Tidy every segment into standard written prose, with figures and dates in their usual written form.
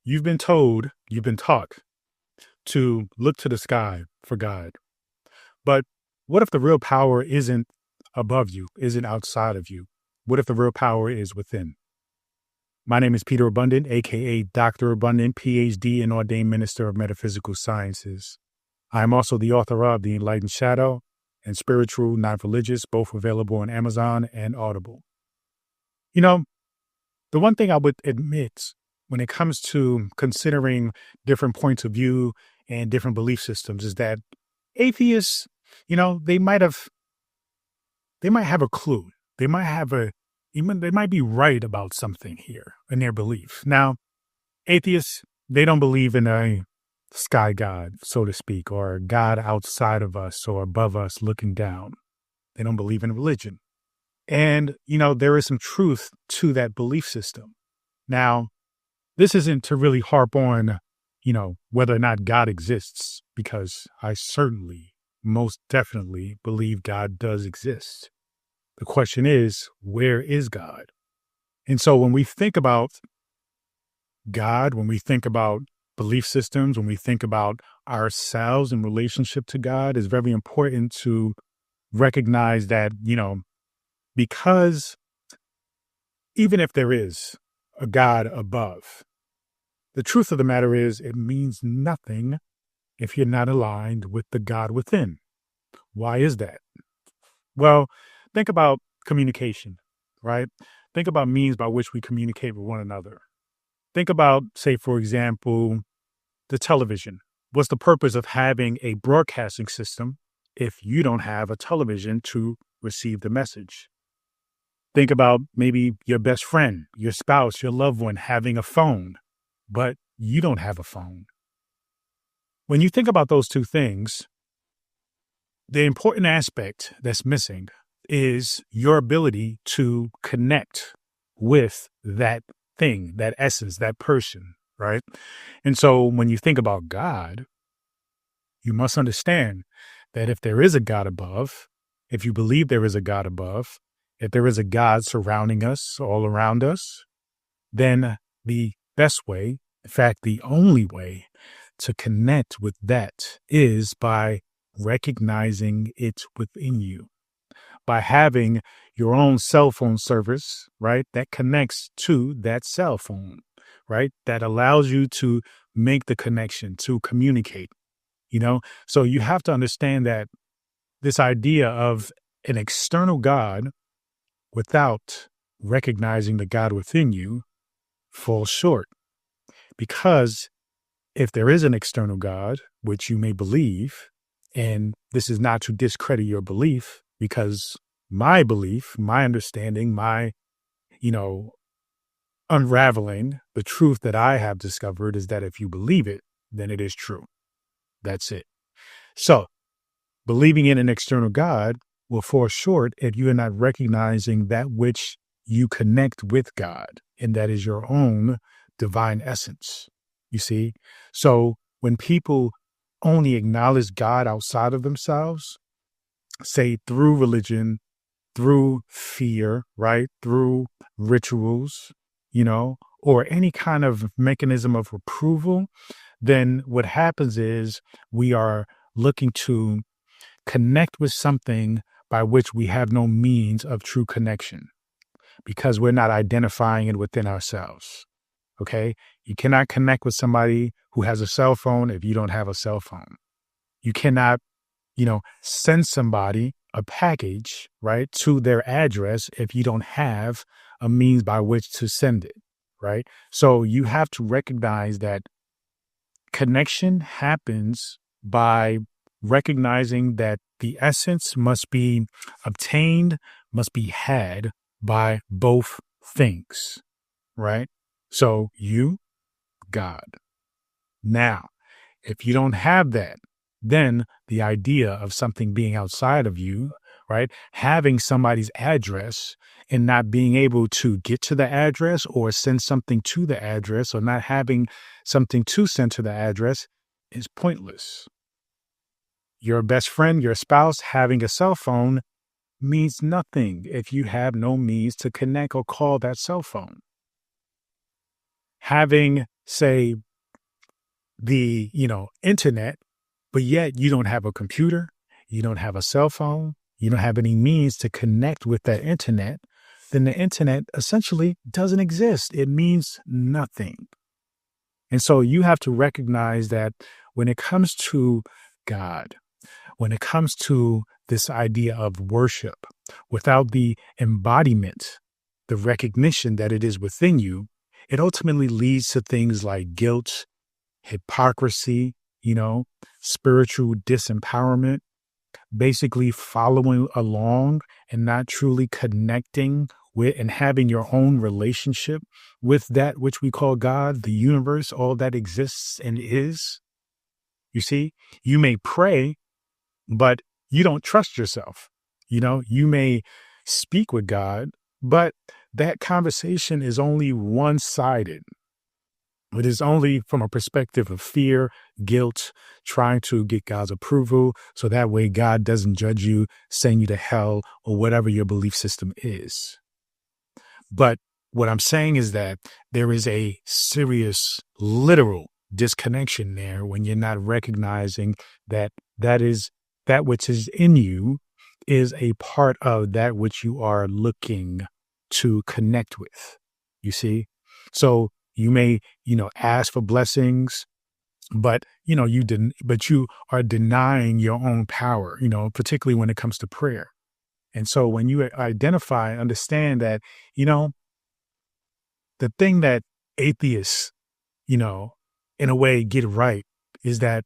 You've been told, you've been taught to look to the sky for God. But what if the real power isn't above you, isn't outside of you? What if the real power is within? My name is Peter Abundant, aka Dr. Abundant, PhD and ordained minister of metaphysical sciences. I am also the author of The Enlightened Shadow and Spiritual, Not Religious, both available on Amazon and Audible. You know, the one thing I would admit when it comes to considering different points of view and different belief systems is that atheists, they might have a clue. They might be right about something here in their belief. Now, atheists, they don't believe in a sky god, so to speak, or a God outside of us or above us looking down. They don't believe in religion. And, there is some truth to that belief system. Now, this isn't to really harp on, whether or not God exists, because I certainly, most definitely believe God does exist. The question is, where is God? And so when we think about God, when we think about belief systems, when we think about ourselves in relationship to God, it's very important to recognize that, because even if there is a God above, the truth of the matter is it means nothing if you're not aligned with the God within. Why is that? Well, think about communication, right? Think about means by which we communicate with one another. Think about, say, for example, the television. What's the purpose of having a broadcasting system if you don't have a television to receive the message? Think about maybe your best friend, your spouse, your loved one having a phone, but you don't have a phone. When you think about those two things, the important aspect that's missing is your ability to connect with that thing, that essence, that person, right? And so when you think about God, you must understand that if there is a God above, if you believe there is a God above, if there is a God surrounding us, all around us, then the best way, in fact, the only way to connect with that is by recognizing it within you, by having your own cell phone service, right, that connects to that cell phone, right, that allows you to make the connection, to communicate, So you have to understand that this idea of an external God without recognizing the God within you falls short. Because if there is an external God, which you may believe, and this is not to discredit your belief, because my belief, my understanding, my, unraveling the truth that I have discovered is that if you believe it, then it is true. That's it. So believing in an external God will fall short if you are not recognizing that which you connect with God, and that is your own divine essence. You see? So when people only acknowledge God outside of themselves, say through religion, through fear, right? Through rituals, or any kind of mechanism of approval, then what happens is we are looking to connect with something by which we have no means of true connection because we're not identifying it within ourselves. Okay. You cannot connect with somebody who has a cell phone if you don't have a cell phone. You cannot, send somebody a package, right, to their address if you don't have a means by which to send it, right? So you have to recognize that connection happens by recognizing that the essence must be obtained, must be had by both things, right? So you, God. Now, if you don't have that, then the idea of something being outside of you, right? Having somebody's address and not being able to get to the address or send something to the address or not having something to send to the address is pointless. Your best friend, your spouse having a cell phone means nothing if you have no means to connect or call that cell phone. Having say, the, internet, but yet you don't have a computer, you don't have a cell phone, you don't have any means to connect with that internet, then the internet essentially doesn't exist. It means nothing. And so you have to recognize that when it comes to God, when it comes to this idea of worship, without the embodiment, the recognition that it is within you, it ultimately leads to things like guilt, hypocrisy, spiritual disempowerment, basically following along and not truly connecting with and having your own relationship with that which we call God, the universe, all that exists and is. You see, you may pray, but you don't trust yourself. You may speak with God, but that conversation is only one-sided. It is only from a perspective of fear, guilt, trying to get God's approval, so that way God doesn't judge you, send you to hell, or whatever your belief system is. But what I'm saying is that there is a serious, literal disconnection there when you're not recognizing that that which is in you is a part of that which you are looking to connect with. You see? So you may, ask for blessings, but, you are denying your own power, particularly when it comes to prayer. And so when you identify, understand that, the thing that atheists, in a way get right is that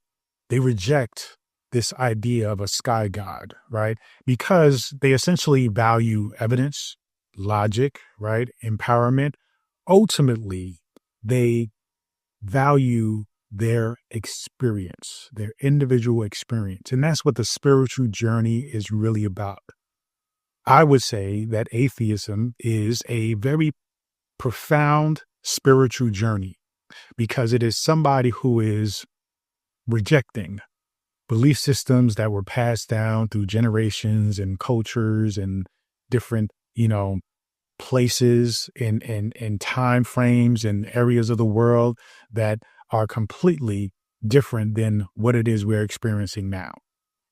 they reject this idea of a sky god, right? Because they essentially value evidence, logic, right? Empowerment. Ultimately, they value their experience, their individual experience. And that's what the spiritual journey is really about. I would say that atheism is a very profound spiritual journey because it is somebody who is rejecting belief systems that were passed down through generations and cultures and different, places and time frames and areas of the world that are completely different than what it is we're experiencing now.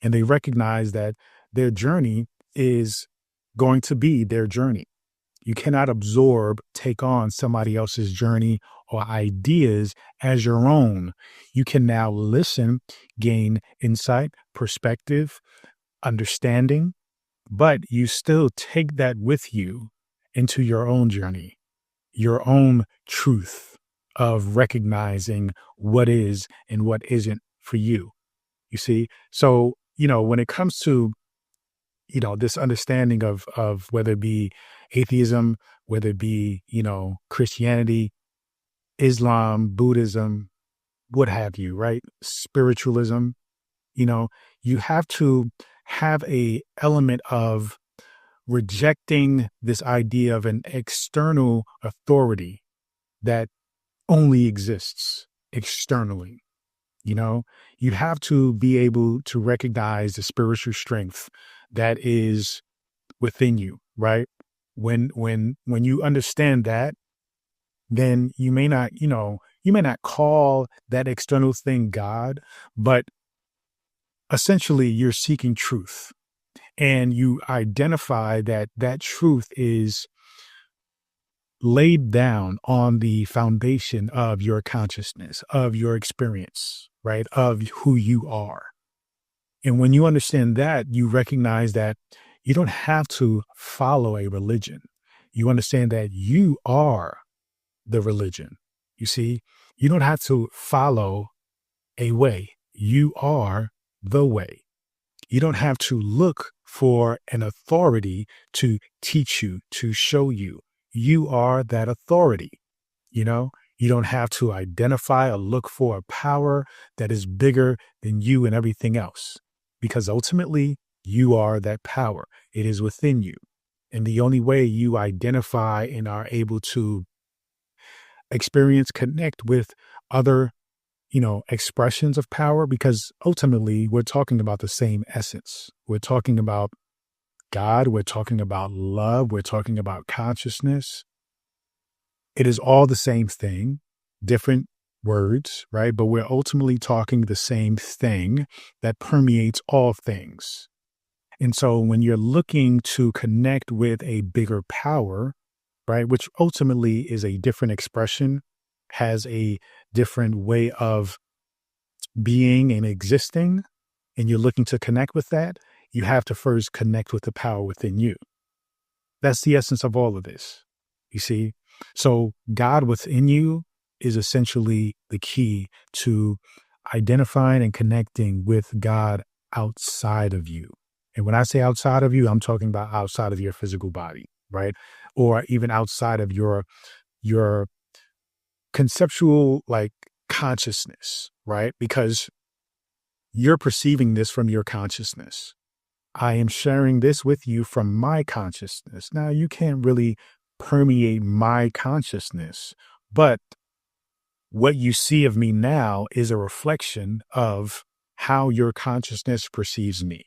And they recognize that their journey is going to be their journey. You cannot take on somebody else's journey or ideas as your own. You can now listen, gain insight, perspective, understanding, but you still take that with you into your own journey, your own truth of recognizing what is and what isn't for you. You see? So, when it comes to, this understanding of whether it be atheism, whether it be, Christianity, Islam, Buddhism, what have you, right? Spiritualism, you have to have a element of rejecting this idea of an external authority that only exists externally. You have to be able to recognize the spiritual strength that is within you, right? When you understand that, then you may not call that external thing God, but essentially you're seeking truth. And you identify that that truth is laid down on the foundation of your consciousness, of your experience, right? Of who you are. And when you understand that, you recognize that you don't have to follow a religion. You understand that you are the religion. You see, you don't have to follow a way. You are the way. You don't have to look for an authority to teach you, to show you. You are that authority. You don't have to identify or look for a power that is bigger than you and everything else, because ultimately you are that power. It is within you. And the only way you identify and are able to connect with other expressions of power, because ultimately we're talking about the same essence. We're talking about God. We're talking about love. We're talking about consciousness. It is all the same thing, different words, right? But we're ultimately talking the same thing that permeates all things. And so when you're looking to connect with a bigger power, right, which ultimately is a different expression, has a different way of being and existing, and you're looking to connect with that, you have to first connect with the power within you. That's the essence of all of this, you see? So God within you is essentially the key to identifying and connecting with God outside of you. And when I say outside of you, I'm talking about outside of your physical body, right? Or even outside of your conceptual like consciousness, right? Because you're perceiving this from your consciousness. I am sharing this with you from my consciousness. Now, you can't really permeate my consciousness, but what you see of me now is a reflection of how your consciousness perceives me.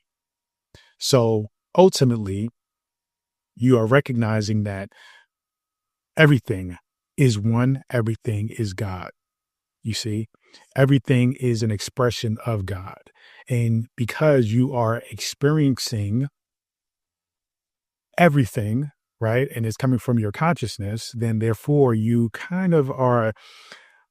So ultimately, you are recognizing that everything is one, everything is God. You see, everything is an expression of God. And because you are experiencing everything, right, and it's coming from your consciousness, then therefore you kind of are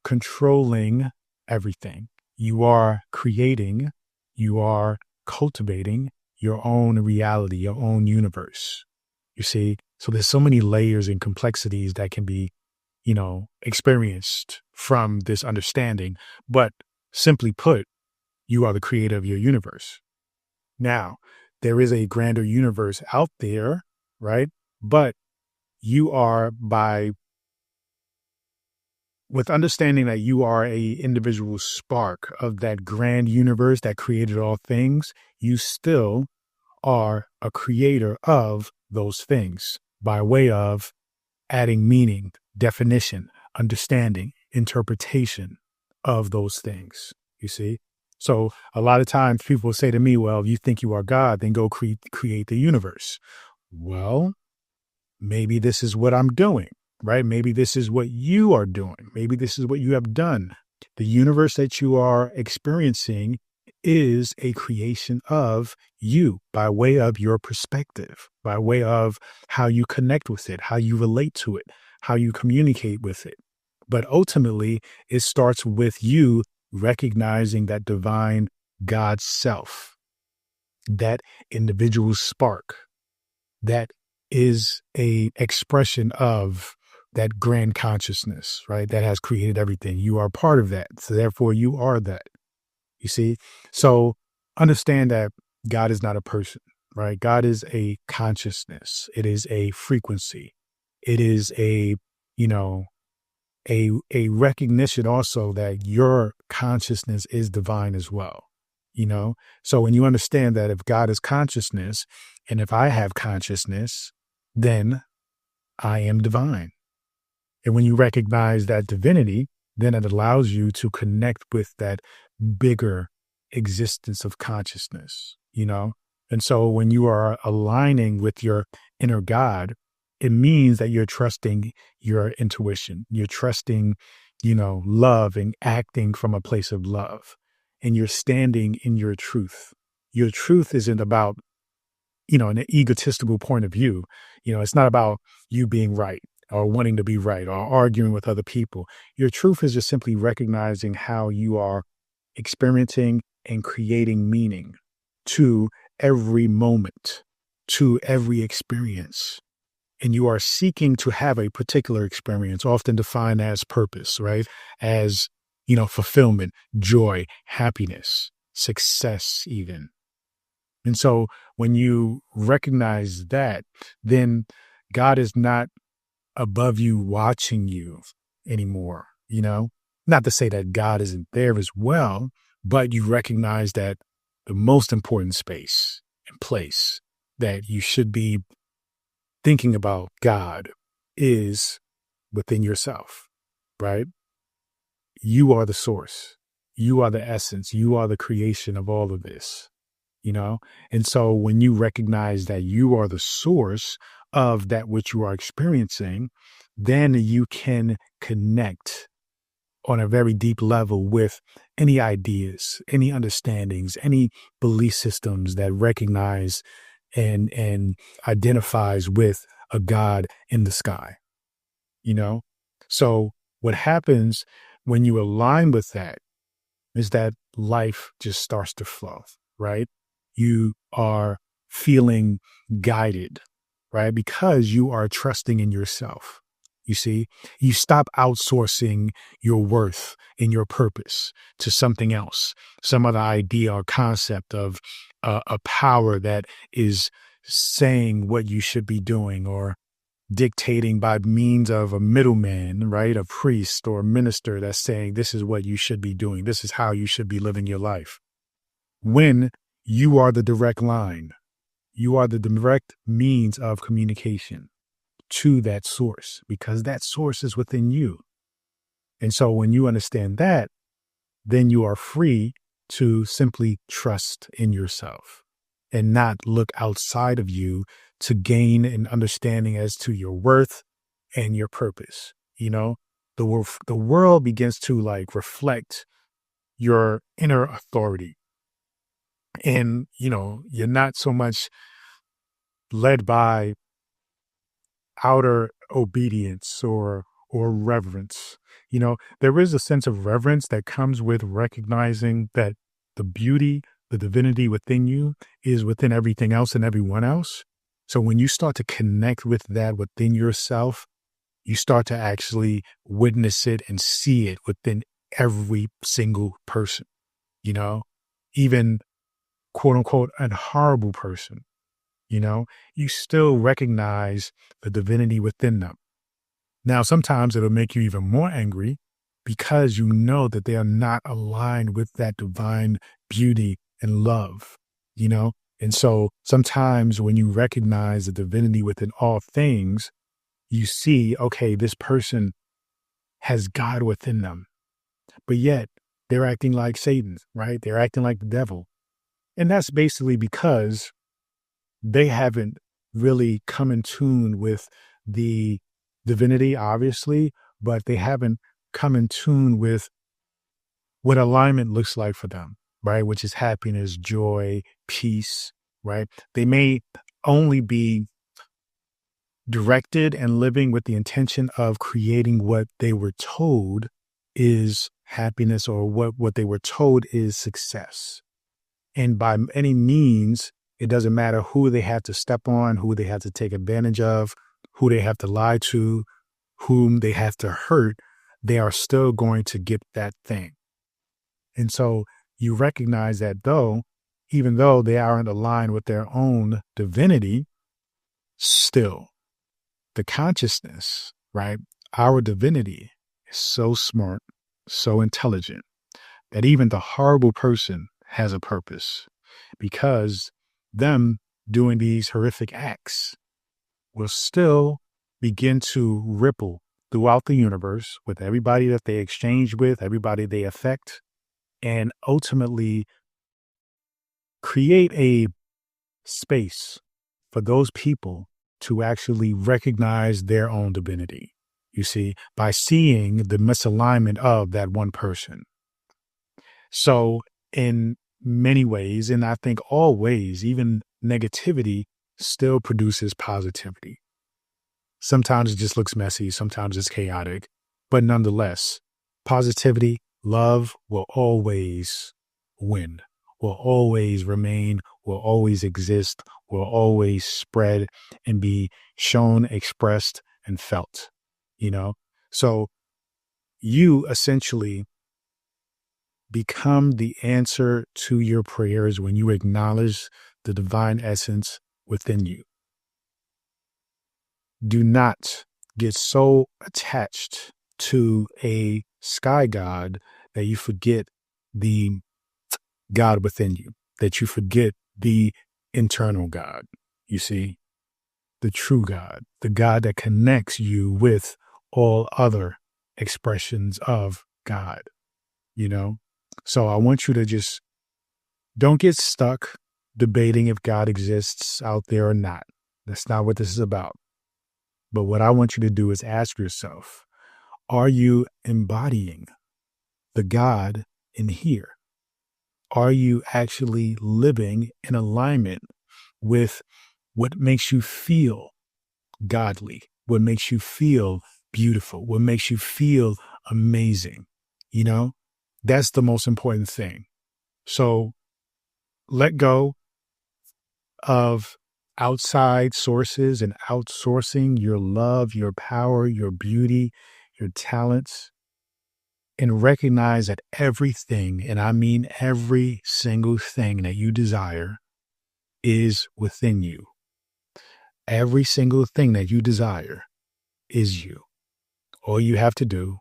controlling everything. You are creating, you are cultivating your own reality, your own universe. You see, so there's so many layers and complexities that can be, experienced from this understanding. But simply put, you are the creator of your universe. Now, there is a grander universe out there, right? But you are with understanding that you are a individual spark of that grand universe that created all things, you still are a creator of those things by way of adding meaning, definition, understanding, interpretation of those things, you see? So a lot of times people say to me, well, if you think you are God, then go create the universe. Well, maybe this is what I'm doing, right? Maybe this is what you are doing. Maybe this is what you have done. The universe that you are experiencing is a creation of you by way of your perspective, by way of how you connect with it, how you relate to it, how you communicate with it. But ultimately, it starts with you recognizing that divine God self, that individual spark, that is a expression of that grand consciousness, right? That has created everything. You are part of that. So therefore you are that, you see? So understand that God is not a person, right? God is a consciousness. It is a frequency. It is a recognition also that your consciousness is divine as well. So when you understand that if God is consciousness and if I have consciousness, then I am divine. And when you recognize that divinity, then it allows you to connect with that bigger existence of consciousness. And so when you are aligning with your inner God, it means that you're trusting your intuition. You're trusting, love and acting from a place of love. And you're standing in your truth. Your truth isn't about, an egotistical point of view. It's not about you being right or wanting to be right or arguing with other people. Your truth is just simply recognizing how you are experiencing and creating meaning to every moment, to every experience. And you are seeking to have a particular experience, often defined as purpose, right? As, fulfillment, joy, happiness, success, even. And so when you recognize that, then God is not above you watching you anymore, Not to say that God isn't there as well, but you recognize that the most important space and place that you should be thinking about God is within yourself, right? You are the source. You are the essence. You are the creation of all of this. And so when you recognize that you are the source of that which you are experiencing, then you can connect on a very deep level with any ideas, any understandings, any belief systems that recognize and identifies with a God in the sky, you know? So what happens when you align with that is that life just starts to flow, right? You are feeling guided, right? Because you are trusting in yourself. You see, you stop outsourcing your worth and your purpose to something else, some other idea or concept of a power that is saying what you should be doing or dictating by means of a middleman, right? A priest or a minister that's saying, this is what you should be doing. This is how you should be living your life. When you are the direct line, you are the direct means of communication to that source, because that source is within you. And so when you understand that, then you are free to simply trust in yourself and not look outside of you to gain an understanding as to your worth and your purpose. You know, the world begins to like reflect your inner authority. And, you know, you're not so much led by outer obedience or reverence. You know, there is a sense of reverence that comes with recognizing that the beauty, the divinity within you is within everything else and everyone else. So when you start to connect with that within yourself, you start to actually witness it and see it within every single person, you know, even quote unquote, a horrible person, you know, you still recognize the divinity within them. Now, sometimes it'll make you even more angry because you know that they are not aligned with that divine beauty and love, you know? And so sometimes when you recognize the divinity within all things, you see, okay, this person has God within them, but yet they're acting like Satan, right? They're acting like the devil. And that's basically because they haven't really come in tune with the divinity, obviously, but they haven't come in tune with what alignment looks like for them, right? Which is happiness, joy, peace, right? They may only be directed and living with the intention of creating what they were told is happiness or what they were told is success. And by any means, it doesn't matter who they have to step on, who they have to take advantage of, who they have to lie to, whom they have to hurt, they are still going to get that thing. And so you recognize that even though they aren't aligned with their own divinity, still the consciousness, right? Our divinity is so smart, so intelligent that even the horrible person has a purpose, because them doing these horrific acts will still begin to ripple throughout the universe with everybody that they exchange with, everybody they affect, and ultimately create a space for those people to actually recognize their own divinity, you see, by seeing the misalignment of that one person. So in many ways, and I think all ways, even negativity still produces positivity. Sometimes it just looks messy, sometimes it's chaotic, but nonetheless, positivity, love will always win, will always remain, will always exist, will always spread and be shown, expressed, and felt, you know? So you essentially become the answer to your prayers when you acknowledge the divine essence within you. Do not get so attached to a sky god that you forget the God within you, that you forget the internal God, you see, the true God, the God that connects you with all other expressions of God, you know? So I want you to just don't get stuck debating if God exists out there or not. That's not what this is about. But what I want you to do is ask yourself, are you embodying the God in here? Are you actually living in alignment with what makes you feel godly, what makes you feel beautiful, what makes you feel amazing? You know, that's the most important thing. So let go of outside sources and outsourcing your love, your power, your beauty, your talents, and recognize that everything, and I mean every single thing that you desire, is within you. Every single thing that you desire is you. All you have to do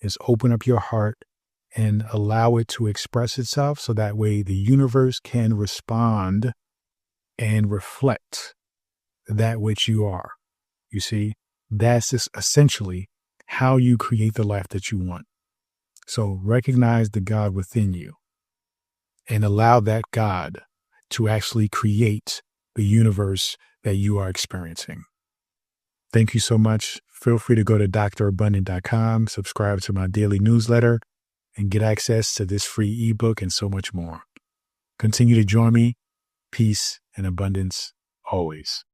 is open up your heart and allow it to express itself so that way the universe can respond and reflect that which you are. You see, that's just essentially how you create the life that you want. So recognize the God within you and allow that God to actually create the universe that you are experiencing. Thank you so much. Feel free to go to drabundant.com, subscribe to my daily newsletter, and get access to this free ebook and so much more. Continue to join me. Peace and abundance always.